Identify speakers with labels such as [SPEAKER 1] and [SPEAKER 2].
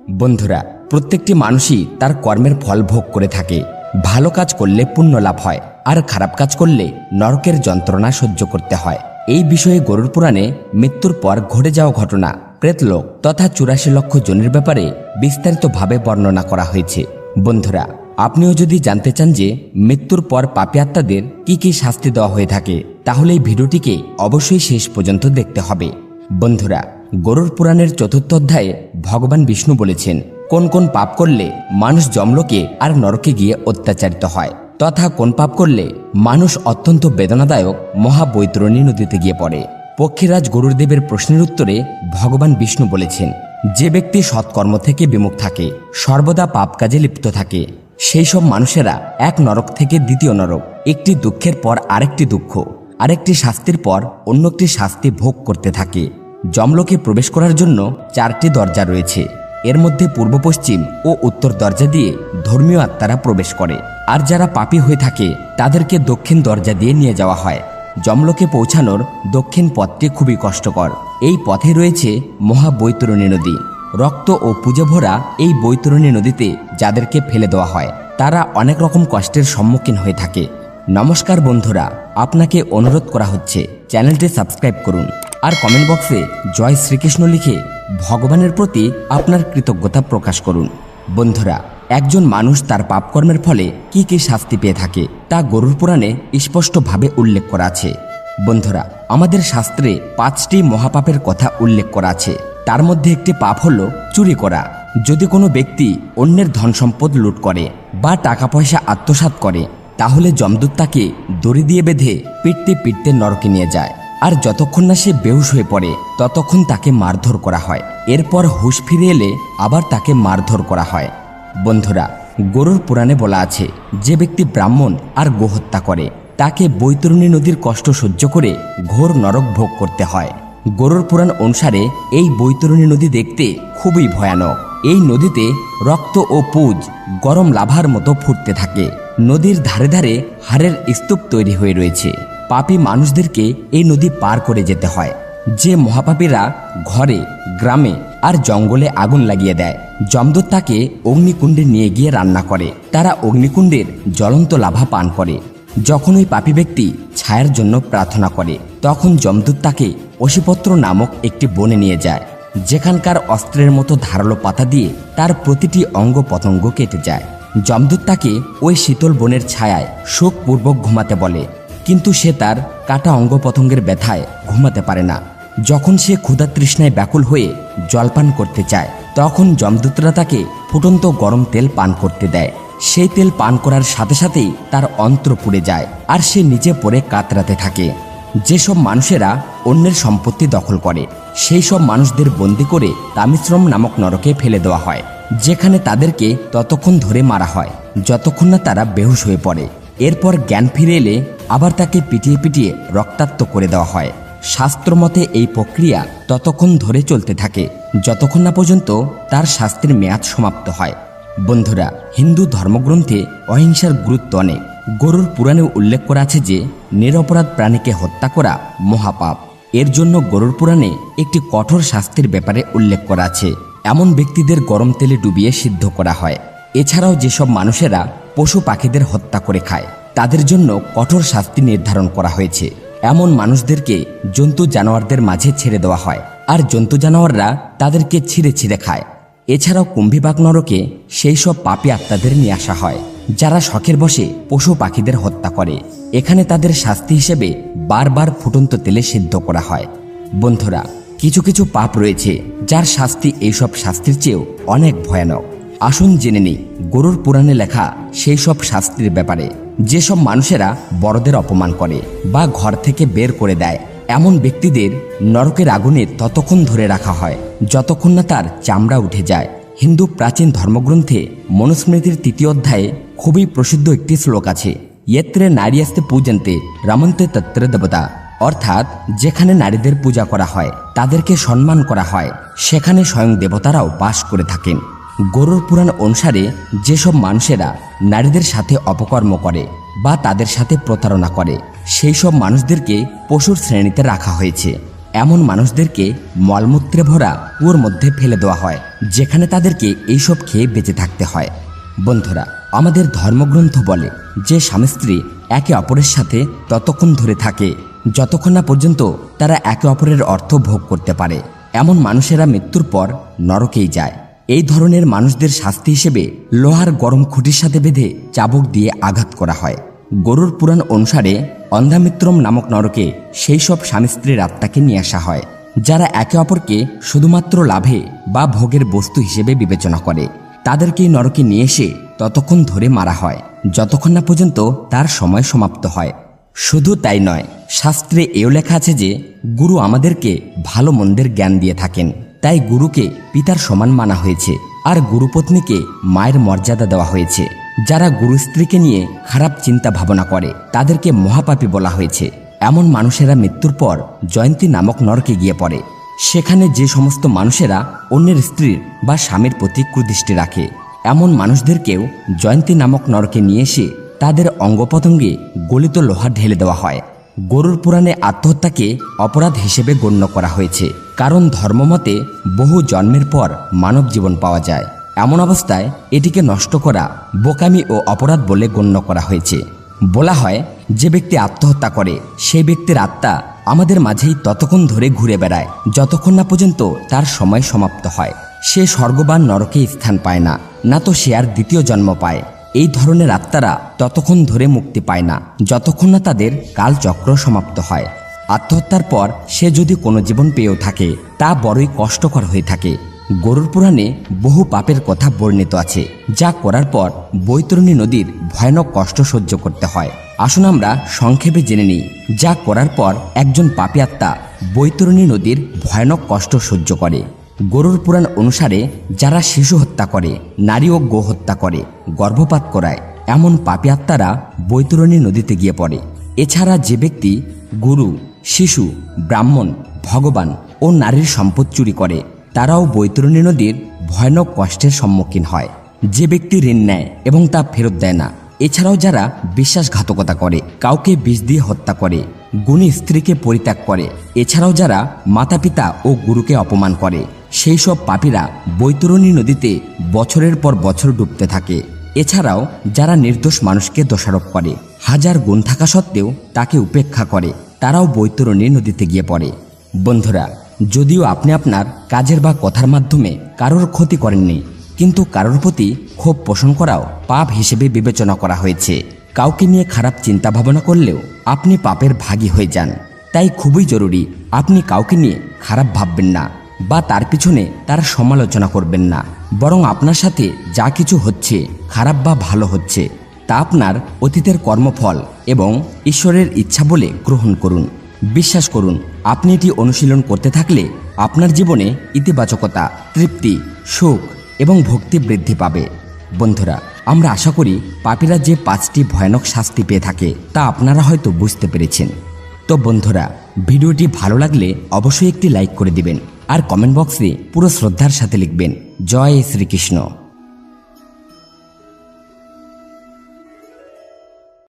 [SPEAKER 1] বন্ধুরা, প্রত্যেকটি মানুষই তার কর্মের ফল ভোগ করে থাকে। ভালো কাজ করলে পুণ্য লাভ হয়, আর খারাপ কাজ করলে নরকের যন্ত্রণা সহ্য করতে হয়। এই বিষয়ে গরুর পুরাণে মৃত্যুর পর ঘটে যাওয়া ঘটনা, প্রেতলোক তথা 84 লক্ষ জনের ব্যাপারে বিস্তারিতভাবে বর্ণনা করা হয়েছে। বন্ধুরা, আপনিও যদি জানতে চান যে মৃত্যুর পর পাপী আত্মাদের কি কি শাস্তি দেওয়া হয়ে থাকে, তাহলে এই ভিডিওটিকে অবশ্যই শেষ পর্যন্ত দেখতে হবে। বন্ধুরা, গরুর পুরাণের 4th অধ্যায়ে ভগবান বিষ্ণু বলেছেন কোন কোন পাপ করলে মানুষ যমলোকে আর নরকে গিয়ে অত্যাচারিত হয়, তথা কোন পাপ করলে মানুষ অত্যন্ত বেদনাদায়ক মহাবৈতরণী নদীতে গিয়ে পড়ে। পক্ষীরাজ গরুরদেবের প্রশ্নের উত্তরে ভগবান বিষ্ণু বলেছেন, যে ব্যক্তি সৎকর্ম থেকে বিমুখ থাকে, সর্বদা পাপ কাজে লিপ্ত থাকে, সেই সব মানুষেরা এক নরক থেকে দ্বিতীয় নরক, একটি দুঃখের পর আরেকটি দুঃখ, আরেকটি শাস্তির পর অন্য একটি শাস্তি ভোগ করতে থাকে। যমলোকে প্রবেশ করার জন্য 4টি দরজা রয়েছে। এর মধ্যে পূর্ব, পশ্চিম ও উত্তর দরজা দিয়ে ধর্মীয় আত্মারা প্রবেশ করে, আর যারা পাপী হয়ে থাকে তাদেরকে দক্ষিণ দরজা দিয়ে নিয়ে যাওয়া হয়। যমলোকে পৌঁছানোর দক্ষিণ পথটি খুবই কষ্টকর। এই পথে রয়েছে মহাবৈতরণী নদী। রক্ত ও পুজো ভরা এই বৈতরণী নদীতে যাদেরকে ফেলে দেওয়া হয় তারা অনেক রকম কষ্টের সম্মুখীন হয়ে থাকে। নমস্কার বন্ধুরা, আপনাকে অনুরোধ করা হচ্ছে চ্যানেলটি সাবস্ক্রাইব করুন, আর কমেন্ট বক্সে জয় শ্রীকৃষ্ণ লিখে ভগবানের প্রতি আপনার কৃতজ্ঞতা প্রকাশ করুন। বন্ধুরা, একজন মানুষ তার পাপকর্মের ফলে কি কি শাস্তি পেয়ে থাকে তা গরুর পুরাণে স্পষ্টভাবে উল্লেখ করা আছে। বন্ধুরা, আমাদের শাস্ত্রে 5টি মহাপাপের কথা উল্লেখ করা আছে। তার মধ্যে একটি পাপ হলো চুরি করা। যদি কোনো ব্যক্তি অন্যের ধন সম্পদ লুট করে বা টাকা পয়সা আত্মসাৎ করে, তাহলে যমদূত তাকে দড়ি দিয়ে বেঁধে পিটতে পিটতে নরকে নিয়ে যায়, আর যতক্ষণ না সে বেহুশ হয়ে পড়ে ততক্ষণ তাকে মারধর করা হয়। এরপর হুঁশ ফিরে এলে আবার তাকে মারধর করা হয়। বন্ধুরা, গরুর পুরাণে বলা আছে যে ব্যক্তি ব্রাহ্মণ আর গোহত্যা করে তাকে বৈতরণী নদীর কষ্ট সহ্য করে ঘোর নরক ভোগ করতে হয়। গরুর পুরাণ অনুসারে এই বৈতরণী নদী দেখতে খুবই ভয়ানক। এই নদীতে রক্ত ও পুজ গরম লাভার মতো ফুটতে থাকে। নদীর ধারে ধারে হাড়ের স্তূপ তৈরি হয়ে রয়েছে। পাপী মানুষদেরকে এই নদী পার করে যেতে হয়। যে মহাপাপীরা ঘরে, গ্রামে আর জঙ্গলে আগুন লাগিয়ে দেয়, যমদূত তাকে অগ্নিকুণ্ডে নিয়ে গিয়ে রান্না করে। তারা অগ্নিকুণ্ডের জ্বলন্ত লাভা পান করে। যখন ওই পাপী ব্যক্তি ছায়ার জন্য প্রার্থনা করে, তখন যমদূত তাকে অশিপত্র নামক একটি বনে নিয়ে যায়, যেখানকার অস্ত্রের মতো ধারালো পাতা দিয়ে তার প্রতিটি অঙ্গ পতঙ্গ কেটে যায়। যমদূত তাকে ওই শীতল বনের ছায়ায় সুখপূর্বক ঘুমাতে বলে, কিন্তু সে তার কাটা অঙ্গ পতঙ্গের ব্যথায় ঘুমাতে পারে না। যখন সে ক্ষুধা তৃষ্ণায় ব্যাকুল হয়ে জলপান করতে চায়, তখন যমদূতরা তাকে ফুটন্ত গরম তেল পান করতে দেয়। সেই তেল পান করার সাথে সাথেই তার অন্ত্র পুড়ে যায়, আর সে নিচে পড়ে কাতরাতে থাকে। যেসব মানুষেরা অন্যের সম্পত্তি দখল করে, সেই সব মানুষদের বন্দি করে তামিশ্রম নামক নরকে ফেলে দেওয়া হয়, যেখানে তাদেরকে ততক্ষণ ধরে মারা হয় যতক্ষণ না তারা বেহুশ হয়ে পড়ে। এরপর জ্ঞান ফিরে এলে আবার তাকে পিটিয়ে পিটিয়ে রক্তাক্ত করে দেওয়া হয়। শাস্ত্রমতে এই প্রক্রিয়া ততক্ষণ ধরে চলতে থাকে যতক্ষণ না পর্যন্ত তার শাস্তির মেয়াদ সমাপ্ত হয়। বন্ধুরা, হিন্দু ধর্মগ্রন্থে অহিংসার গুরুত্ব অনেক। গরুর পুরাণে উল্লেখ করা আছে যে নিরপরাধ প্রাণীকে হত্যা করা মহাপাপ। এর জন্য গরুর পুরাণে একটি কঠোর শাস্তির ব্যাপারে উল্লেখ করা আছে। এমন ব্যক্তিদের গরম তেলে ডুবিয়ে সিদ্ধ করা হয়। এছাড়াও যেসব মানুষেরা পশু পাখিদের হত্যা করে খায়, তাদের জন্য কঠোর শাস্তি নির্ধারণ করা হয়েছে। এমন মানুষদেরকে জন্তু জানোয়ারদের মাঝে ছেড়ে দেওয়া হয়, আর জন্তু জানোয়াররা তাদেরকে ছিঁড়ে ছিঁড়ে খায়। এছাড়াও কুম্ভীবাগ নরকে সেই সব পাপী আত্মাদের নিয়ে আসা হয় যারা শখের বশে পশু পাখিদের হত্যা করে। এখানে তাদের শাস্তি হিসেবে বারবার ফুটন্ত তেলে সিদ্ধ করা হয়। বন্ধুরা, কিছু কিছু পাপ রয়েছে যার শাস্তি এইসব শাস্তির চেয়েও অনেক ভয়ানক। আসুন জেনে নিই গরুর পুরাণে লেখা সেই সব শাস্তির ব্যাপারে। যেসব মানুষেরা বড়দের অপমান করে বা ঘর থেকে বের করে দেয়, এমন ব্যক্তিদের নরকের আগুনে ততক্ষণ ধরে রাখা হয় যতক্ষণ না তার চামড়া উঠে যায়। হিন্দু প্রাচীন ধর্মগ্রন্থে মনুস্মৃতির 3য় অধ্যায়ে খুবই প্রসিদ্ধ একটি শ্লোক আছে, ইয়েত্রে নারীয়াস্তে পূজন্তে রমন্তে তত্রে দেবতা। অর্থাৎ যেখানে নারীদের পূজা করা হয়, তাদেরকে সম্মান করা হয়, সেখানে স্বয়ং দেবতারাও বাস করে থাকেন। গরুর পুরাণ অনুসারে যেসব মানুষেরা নারীদের সাথে অপকর্ম করে বা তাদের সাথে প্রতারণা করে, সেই সব মানুষদেরকে পশুর শ্রেণীতে রাখা হয়েছে। এমন মানুষদেরকে মলমূত্রে ভরা কুয়োর মধ্যে ফেলে দেওয়া হয়, যেখানে তাদেরকে এইসব খেয়ে বেঁচে থাকতে হয়। বন্ধুরা, আমাদের ধর্মগ্রন্থ বলে যে স্বামী স্ত্রী একে অপরের সাথে ততক্ষণ ধরে থাকে যতক্ষণ না পর্যন্ত তারা একে অপরের অর্থ ভোগ করতে পারে। এমন মানুষেরা মৃত্যুর পর নরকেই যায়। এই ধরনের মানুষদের শাস্তি হিসেবে লোহার গরম খুঁটির সাথে বেঁধে চাবুক দিয়ে আঘাত করা হয়। গরুর পুরাণ অনুসারে অন্ধামিত্রম নামক নরকে সেই সব স্বামী স্ত্রীর আত্মাকে নিয়ে আসা হয় যারা একে অপরকে শুধুমাত্র লাভে বা ভোগের বস্তু হিসেবে বিবেচনা করে। তাদেরকে নরকে নিয়ে এসে ততক্ষণ ধরে মারা হয় যতক্ষণ না পর্যন্ত তার সময় সমাপ্ত হয়। শুধু তাই নয়, শাস্ত্রে এও লেখা আছে যে গুরু আমাদেরকে ভালো মন্দের জ্ঞান দিয়ে থাকেন, তাই গুরুকে পিতার সমান মানা হয়েছে আর গুরুপত্নীকে মায়ের মর্যাদা দেওয়া হয়েছে। যারা গুরু স্ত্রীকে নিয়ে খারাপ চিন্তা ভাবনা করে তাদেরকে মহাপাপী বলা হয়েছে। এমন মানুষেরা মৃত্যুর পর জয়ন্তী নামক নরকে গিয়ে পড়ে। সেখানে যে সমস্ত মানুষেরা অন্যের স্ত্রীর বা স্বামীর প্রতি কুদৃষ্টি রাখে, এমন মানুষদেরকেও জয়ন্তী নামক নরকে নিয়ে এসে তাদের অঙ্গপ্রত্যঙ্গে গলিত লোহা ঢেলে দেওয়া হয়। গরুর পুরাণে আত্মহত্যাকে অপরাধ হিসেবে গণ্য করা হয়েছে, কারণ ধর্মমতে বহু জন্মের পর মানব জীবন পাওয়া যায়। এমন অবস্থায় এটিকে নষ্ট করা বোকামি ও অপরাধ বলে গণ্য করা হয়েছে। বলা হয় যে ব্যক্তি আত্মহত্যা করে সেই ব্যক্তির আত্মা আমাদের মাঝেই ততক্ষণ ধরে ঘুরে বেড়ায় যতক্ষণ না পর্যন্ত তার সময় সমাপ্ত হয়। সে স্বর্গ বা নরকে স্থান পায় না, না তো সে আর দ্বিতীয় জন্ম পায়। এই ধরনের আত্মারা ততক্ষণ ধরে মুক্তি পায় না যতক্ষণ না তাদের কালচক্র সমাপ্ত হয়। আত্মহত্যার পর সে যদি কোনো জীবন পেয়েও থাকে তা বড়ই কষ্টকর হয়ে থাকে। গরুর পুরাণে বহু পাপের কথা বর্ণিত আছে, যা করার পর বৈতরণী নদীর ভয়ানক কষ্ট সহ্য করতে হয়। আসুন আমরা সংক্ষেপে জেনে নিই যা করার পর একজন পাপী আত্মা বৈতরণী নদীর ভয়ানক কষ্ট সহ্য করে। গরুর পুরাণ অনুসারে যারা শিশু হত্যা করে, নারী ও গো হত্যা করে, গর্ভপাত করায়, এমন পাপী আত্মারা বৈতরণী নদীতে গিয়ে পড়ে। এছাড়া যে ব্যক্তি গুরু, শিশু, ব্রাহ্মণ, ভগবান ও নারীর সম্পদ চুরি করে তারাও বৈতরণী নদীর ভয়ানক কষ্টের সম্মুখীন হয়। যে ব্যক্তি ঋণ নেয় এবং তা ফেরত দেয় না, এছাড়াও যারা বিশ্বাসঘাতকতা করে, কাউকে বিষ দিয়ে হত্যা করে, গুণী স্ত্রীকে পরিত্যাগ করে, এছাড়াও যারা মাতা পিতা ও গুরুকে অপমান করে, সেই সব পাপীরা বৈতরণী নদীতে বছরের পর বছর ডুবতে থাকে। এছাড়াও যারা নির্দোষ মানুষকে দোষারোপ করে, হাজার গুণ থাকা সত্ত্বেও তাকে উপেক্ষা করে, তারাও বৈতরণী নদীতে গিয়ে পড়ে। বন্ধুরা, যদিও আপনি আপনার কাজের বা কথার মাধ্যমে কারোর ক্ষতি করেননি, কিন্তু কারোর প্রতি ক্ষোভ পোষণ করাও পাপ হিসেবে বিবেচনা করা হয়েছে। কাউকে নিয়ে খারাপ চিন্তা ভাবনা করলেও আপনি পাপের ভাগী হয়ে যান। তাই খুবই জরুরি আপনি কাউকে নিয়ে খারাপ ভাববেন না বা তার পিছনে তার সমালোচনা করবেন না, বরং আপনার সাথে যা কিছু হচ্ছে, খারাপ বা ভালো হচ্ছে, তা আপনার অতীতের কর্মফল এবং ঈশ্বরের ইচ্ছা বলে গ্রহণ করুন। বিশ্বাস করুন, আপনি এটি অনুশীলন করতে থাকলে আপনার জীবনে ইতিবাচকতা, তৃপ্তি, সুখ এবং ভক্তি বৃদ্ধি পাবে। বন্ধুরা, আমরা আশা করি পাপীরা যে 5টি ভয়ানক শাস্তি পেয়ে থাকে তা আপনারা হয়তো বুঝতে পেরেছেন। তো বন্ধুরা, ভিডিওটি ভালো লাগলে অবশ্যই একটি লাইক করে দিবেন আর কমেন্ট বক্সে পুরো শ্রদ্ধার সাথে লিখবেন জয় শ্রীকৃষ্ণ।